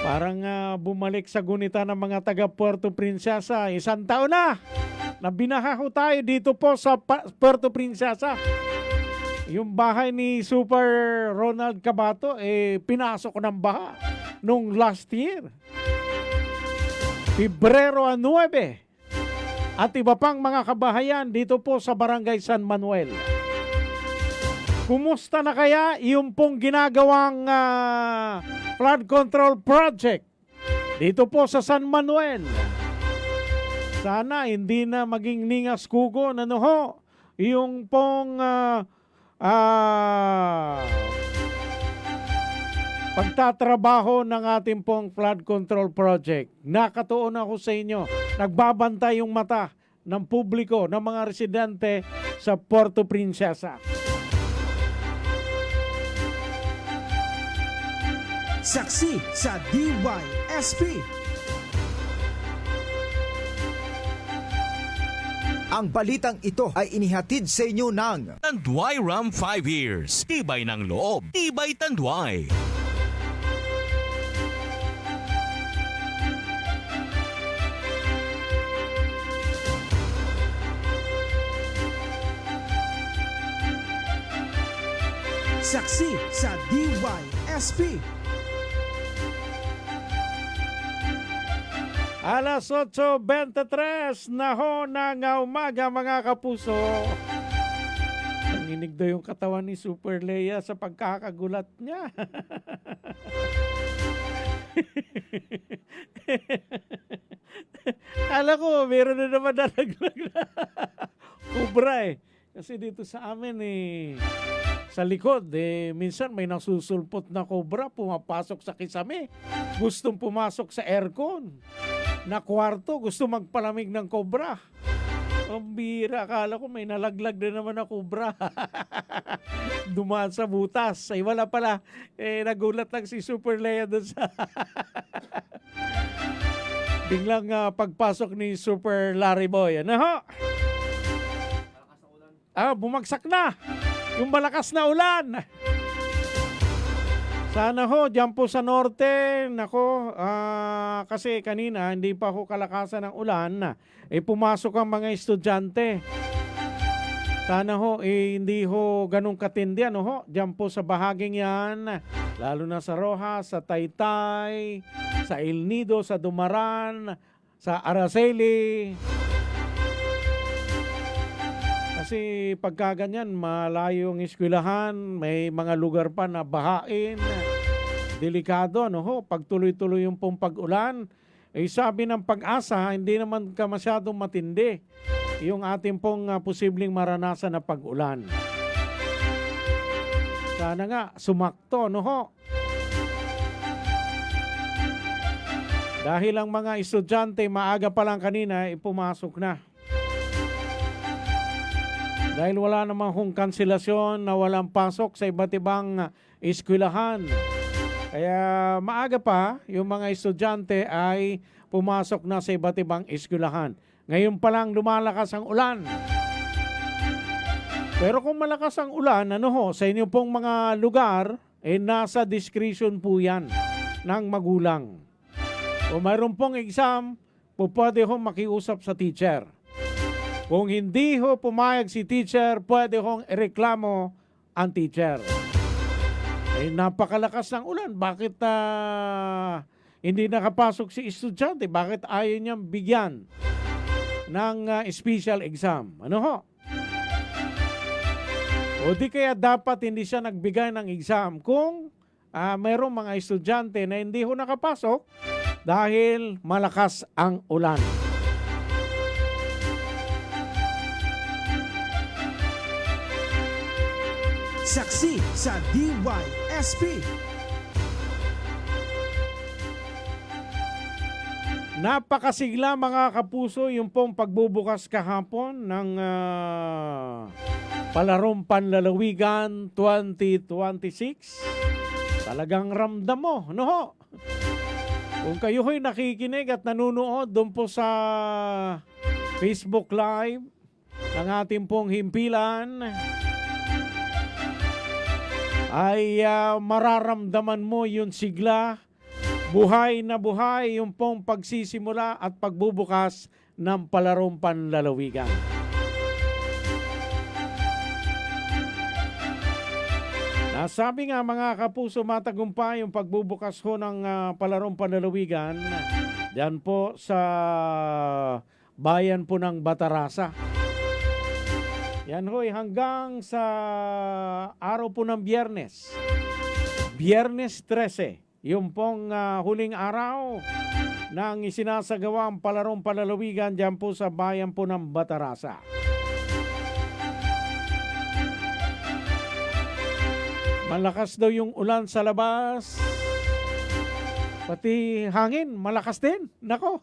Parang bumalik sa gunita ng mga taga Puerto Princesa. 1 taon na binaha ho tayo dito po sa Puerto Princesa. Yung bahay ni Super Ronald Cabato, pinasok ng baha nung last year. Pebrero 9. At iba pang mga kabahayan dito po sa Barangay San Manuel. Kumusta na kaya yung pong ginagawang flood control project dito po sa San Manuel? Sana hindi na maging ningas kugo na ho yung pong pagtatrabaho ng ating pong flood control project. Nakatuon ako sa inyo. Nagbabantay yung mata ng publiko, ng mga residente sa Puerto Princesa. Saksi sa DYSP. Ang balitang ito ay inihatid sa inyo ng Tanduay Ram 5 Years. Tibay ng loob. Tibay Tanduay. Saksi sa DYSP. Alas 8:23 na ho ng umaga mga kapuso. Nanginig daw yung katawan ni Super Leia sa pagkakagulat niya. Kala ko, meron na naman nalaglag na kubra eh. Kasi dito sa amin sa likod, minsan may nasusulpot na cobra, pumapasok sa kisame. Gustong pumasok sa aircon na kwarto, gusto magpalamig ng cobra. Ang bira, akala ko may nalaglag na naman na cobra. Dumaan sa butas. Ay wala pala. Nagulat lang si Super Leia doon sa biglang pagpasok ni Super Larry Boy. Ano ho? Bumagsak na. Yung malakas na ulan. Sana ho, dyan po sa norte, nako, kasi kanina hindi pa ho kalakasan ng ulan, pumasok ang mga estudyante. Sana ho, hindi ho ganun katindi, ano ho, dyan po sa bahaging yan, lalo na sa Rojas, sa Taytay, sa El Nido, sa Dumaran, sa Araceli. Kasi pagka ganyan, malayo ang eskwelahan, may mga lugar pa na bahain. Delikado, no ho? Pag tuloy-tuloy yung pong pag-ulan, sabi ng Pag-asa, hindi naman ka masyadong matindi yung ating pong posibleng maranasan na pag-ulan. Sana nga, sumakto, no ho? Dahil ang mga estudyante, maaga pa lang kanina, pumasok na. Dahil wala namang hong kanselasyon na walang pasok sa iba't ibang eskwelahan. Kaya maaga pa, yung mga estudyante ay pumasok na sa iba't ibang eskwelahan. Ngayon pa lang lumalakas ang ulan. Pero kung malakas ang ulan, sa inyo pong mga lugar, nasa discretion po yan ng magulang. O mayroon pong exam, pwede hong makiusap sa teacher. Kung hindi ho pumayag si teacher, pwede hong ireklamo ang teacher. Napakalakas ng ulan. Bakit hindi nakapasok si estudyante? Bakit ayaw niyang bigyan ng special exam? Ano ho? O di kaya dapat hindi siya nagbigay ng exam kung mayroong mga estudyante na hindi ho nakapasok dahil malakas ang ulan. Saksi sa DYSP. Napakasigla mga kapuso yung pong pagbubukas kahapon ng Palarong Panlalawigan 2026. Talagang ramdam mo, no ho? Kung kayo ho'y nakikinig at nanonood doon po sa Facebook Live ng ating pong himpilan, ay mararamdaman mo yung sigla, buhay na buhay yung pong pagsisimula at pagbubukas ng palarong panlalawigan. Nasabi nga mga kapuso, matagumpay yung pagbubukas ho ng palarong panlalawigan diyan po sa bayan po ng Batarasa. Yan ho'y hanggang sa araw po ng Biyernes. Biyernes 13, yung pong huling araw ng isinasagawang palarong panlalawigan diyan po sa bayan po ng Batarasa. Malakas daw yung ulan sa labas. Pati hangin, malakas din. Nako.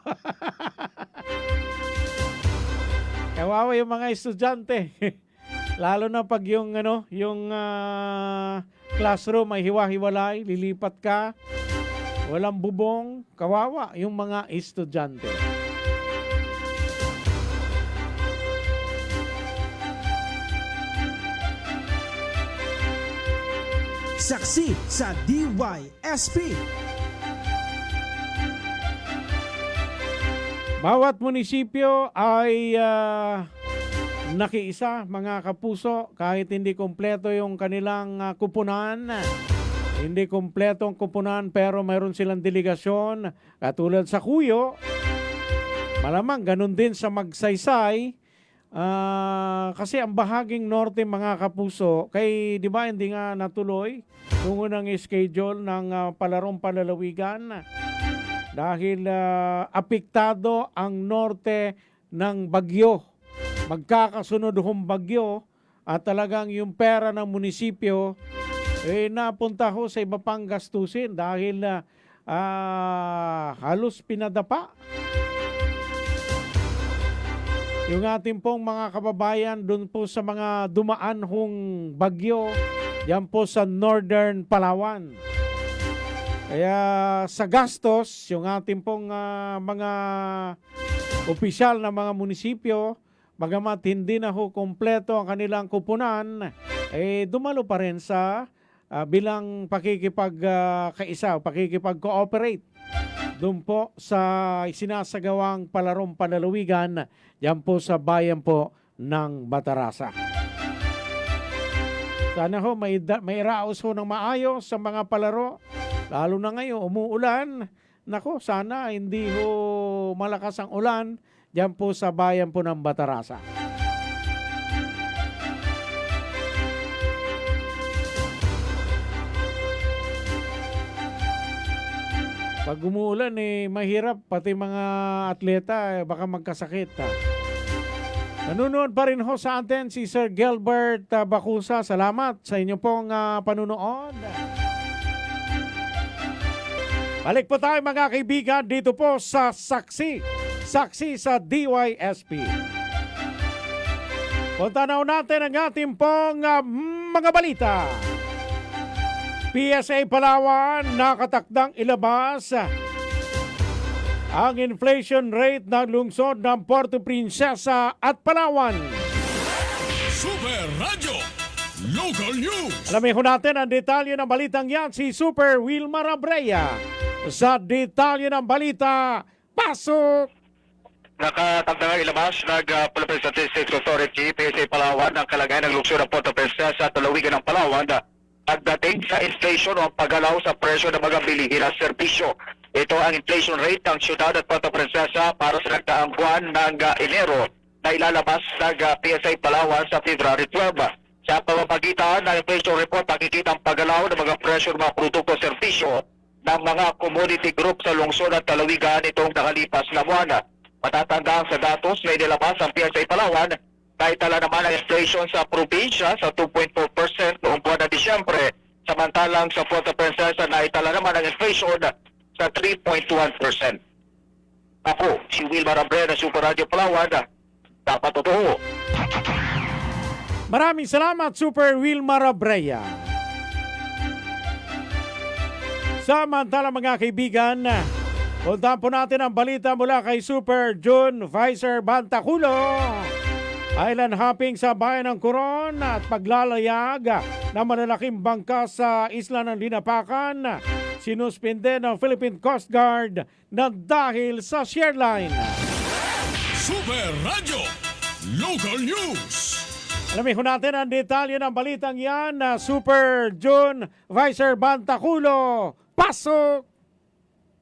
Kawawa yung mga estudyante. Lalo na pag yung classroom ay hiwa-hiwalay, lilipat ka, walang bubong, kawawa yung mga estudyante. Saksi sa DYSP. Bawat munisipyo ay nakiisa, mga kapuso, kahit hindi kompleto yung kanilang kupunan. Hindi kompleto ang kupunan pero mayroon silang delegasyon. Katulad sa Cuyo, malamang ganun din sa Magsaysay. Kasi ang bahaging norte, mga kapuso, kay di ba hindi nga natuloy yung unang schedule ng palarong panlalawigan dahil apektado ang norte ng bagyo. Magkakasunod hong bagyo at talagang yung pera ng munisipyo napunta ho sa iba pang gastusin dahil halos pinadapa yung ating pong mga kababayan doon po sa mga dumaan hong bagyo, yan po sa Northern Palawan. Kaya sa gastos, yung ating pong mga opisyal na mga munisipyo, bagamat hindi na ho kompleto ang kanilang kupunan, dumalo pa rin sa bilang pakikipagkaisa o pakikipag-cooperate doon po sa isinasagawang palarong panlalawigan yan po sa bayan po ng Batarasa. Sana ho may raos ho ng maayos sa mga palaro. Lalo na ngayon, umuulan. Nako, sana hindi ho malakas ang ulan yan po sa bayan po ng Batarasa. Pag umuulan mahirap pati mga atleta baka magkasakit. Nanonood pa rin ho sa atin si Sir Gilbert Bacusa. Salamat sa inyo pong panunood. Balik po tayo mga kaibigan dito po sa Saksi sa DYSP. Punta na natin ang ating pong mga balita. PSA Palawan nakatakdang ilabas ang inflation rate ng lungsod ng Puerto Princesa at Palawan. Super Radio Local News. Alamin ho natin ang detalye ng balitang yan si Super Wilmar Abreya. Sa detalye ng balita, pasok! Nakatakdang ilabas ng Philippine Statistics Authority, PSA Palawan, ang kalagayan ng lungsod ng Puerto Princesa at Talawigan ng Palawan pagdating sa inflation o paggalaw sa presyo ng mga bilihin at serbisyo. Ito ang inflation rate ng siyudad at Puerto Princesa para sa nagdaang buwan ng Enero na ilalabas ng PSA Palawan sa February 12. Sa pamamagitan ng inflation report, makikita ang paggalaw ng mga presyo ng mga produkto at serbisyo ng mga community group sa lungsod at Talawigan itong nakalipas na buwan. Matatandaan sa datos na inilabas ang PSA Palawan, naitala naman ang inflation sa probinsya sa 2.4% noong buwan ng Disyembre, samantalang sa Puerto Princesa naitala naman ang inflation sa 3.1%. Ako, si Wilmar Abreu ng Super Radio Palawan, dapat totoo. Maraming salamat Super Wilmar Abreya. Samantala mga kaibigan, Puntahan po natin ang balita mula kay Super June Visor Bantaculo. Island hopping sa bayan ng Coron at paglalayag ng malalaking bangka sa isla ng Linapakan. Sinuspinde ng Philippine Coast Guard na dahil sa share line. Super Radio Local News. Alamin ko natin ang detalye ng balitang yan na Super June Visor Bantaculo. Pasok!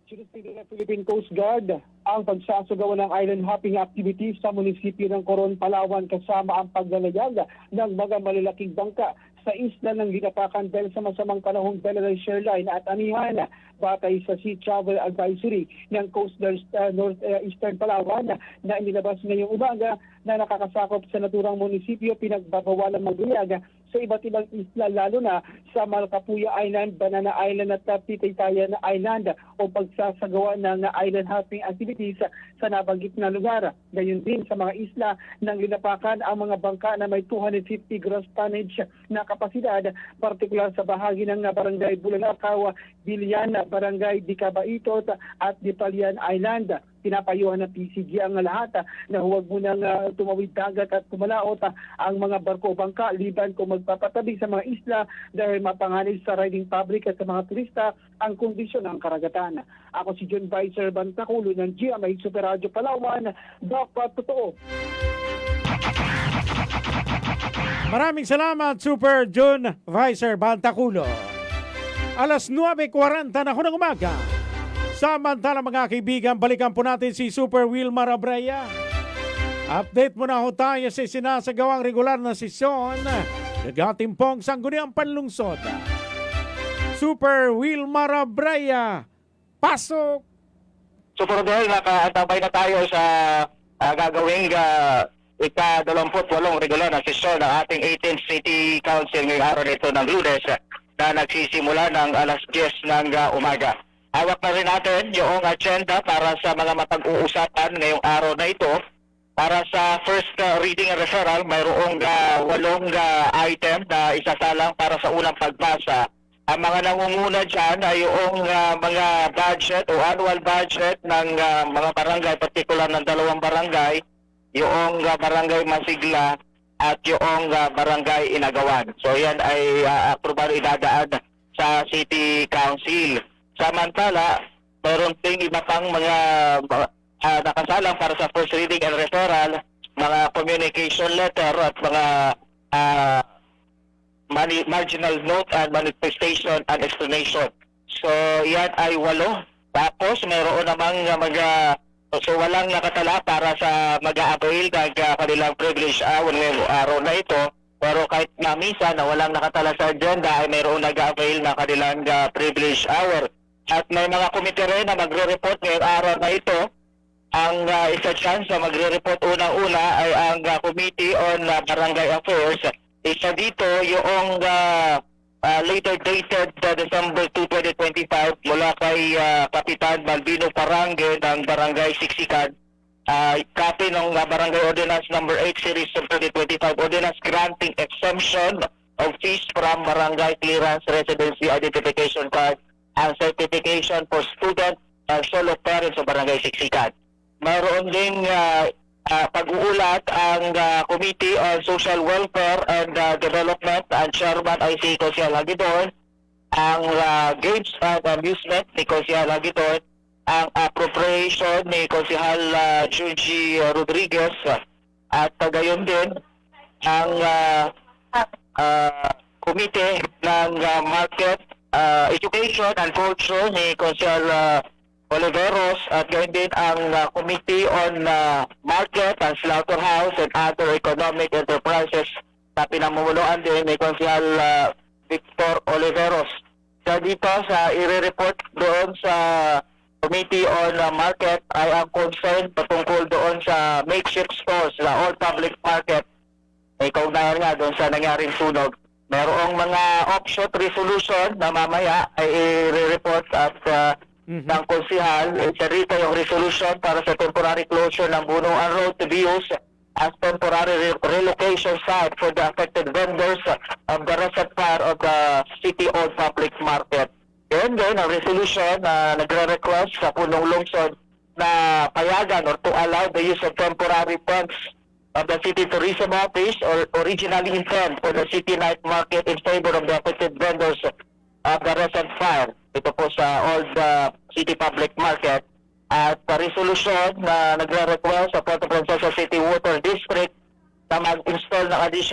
Sinuspinde ng Philippine Coast Guard ang pagsasagawa ng island hopping activities sa munisipyo ng Coron, Palawan kasama ang paglalayag ng mga malalaking bangka sa isla ng Linapakan dahil sa masamang panahong dala ng shoreline at anihan batay sa Sea Travel Advisory ng Coastal Northeastern Palawan na inilabas ngayong umaga na nakakasakop sa naturang munisipyo. Pinagbabawalan maglayag sa iba't ibang isla lalo na sa Malcapuya Island, Banana Island at Titaytayan Island o pagsasagawa ng island hopping activities sa nabanggit na lugar. Gayon din sa mga isla ng Linapakan ang mga bangka na may 250 gross tonnage na kapasidad, partikular sa bahagi ng Barangay Bulalakaw, Bilian, Barangay Dicabaitot at Dipalian Island. Pinapayuhan ng PCG ang lahat na huwag munang tumawid dagat at kumalaot ang mga barko o bangka liban kung magpapatabi sa mga isla dahil mapanganib sa riding public at sa mga turista ang kondisyon ng karagatan. Ako si John Visor Bantaculo ng GMA Super Radio Palawan. Dapat totoo. Maraming salamat Super June Visor Bantaculo. Alas 9:40 na ho ng umaga. Samantala mga kaibigan, balikan po natin si Super Wilmar Abraya. Update muna ho tayo sa sinasagawang regular na sesyon ng ating pong sangguniang panlungsod. Super Wilmar Abraya, pasok! Super Rodel, nakaantabay na tayo sa gagawing ika-28 regular na sesyon ng ating 18th City Council ngayong araw nito ng Lunes na nagsisimula ng alas 10 ng umaga. Hawak na rin natin yung agenda para sa mga mapag-uusapan ngayong araw na ito. Para sa first reading and referral, mayroong 8 item na isasalang para sa unang pagbasa. Ang mga nangunguna dyan ay yung mga budget o annual budget ng mga barangay, particular ng 2 barangay, yung barangay Masigla at yung barangay Inagawan. So yan ay aprobado idadaan sa City Council. Samantala, mayroon ding iba pang mga nakasalang para sa first reading and referral, mga communication letter at mga marginal note and manifestation and explanation. So yan ay 8. Tapos mayroon namang so walang nakatala para sa mag-a-avail ng kanilang privilege hour ngayong araw na ito. Pero kahit na minsan na walang nakatala sa agenda ay mayroon nag-a-avail ng kanilang privilege hour. At may mga komite rin na magre-report ngayong araw na ito. Ang isa dyan sa magre-report unang-una ay ang Committee on Barangay Affairs. Isa dito yung later dated December 2, 2025 mula kay Kapitan Balbino Parangue ng Barangay Siksikan. Copy ng Barangay Ordinance number 8 Series of 2025, Ordinance granting exemption of fees from Barangay Clearance Residency Identification Card and certification for student and solo parents sa Barangay Siksikan. Mayroon ding pag-uulat ang Committee on Social Welfare and Development and Chairman ay si Kosial Hagidon, ang Games and Amusement ni Kosial Hagidon, ang Appropriation ni Konsihal Junji Rodriguez at gayon din ang Committee ng Market, Education and Culture ni Konsihal Oliveros at gayon din ang Committee on Market and Slaughterhouse and Other Economic Enterprises na pinamumunuan din ni Konsihal Victor Oliveros. So dito sa i-report doon sa Committee on Market ay ang concern patungkol doon sa makeshift stores sa all public market. May kaugnayan nga doon sa nangyaring sunog. Merong mga offshoot resolution na mamaya ay i-report at ng konsihal. Isa rito yung resolution para sa temporary closure ng Bunuan Road to be used as temporary relocation site for the affected vendors of the reset part of the city-owned public market. Then, ang resolution na nagre-request sa punong lungsod na payagan or to allow the use of temporary funds of the City Tourism Office or originally intended for the city night market in favor of the affected vendors of the recent fire. Ito po sa Old City Public Market. At resolution na nagre-request sa Puerto Princesa City Water District na mag-install ng additional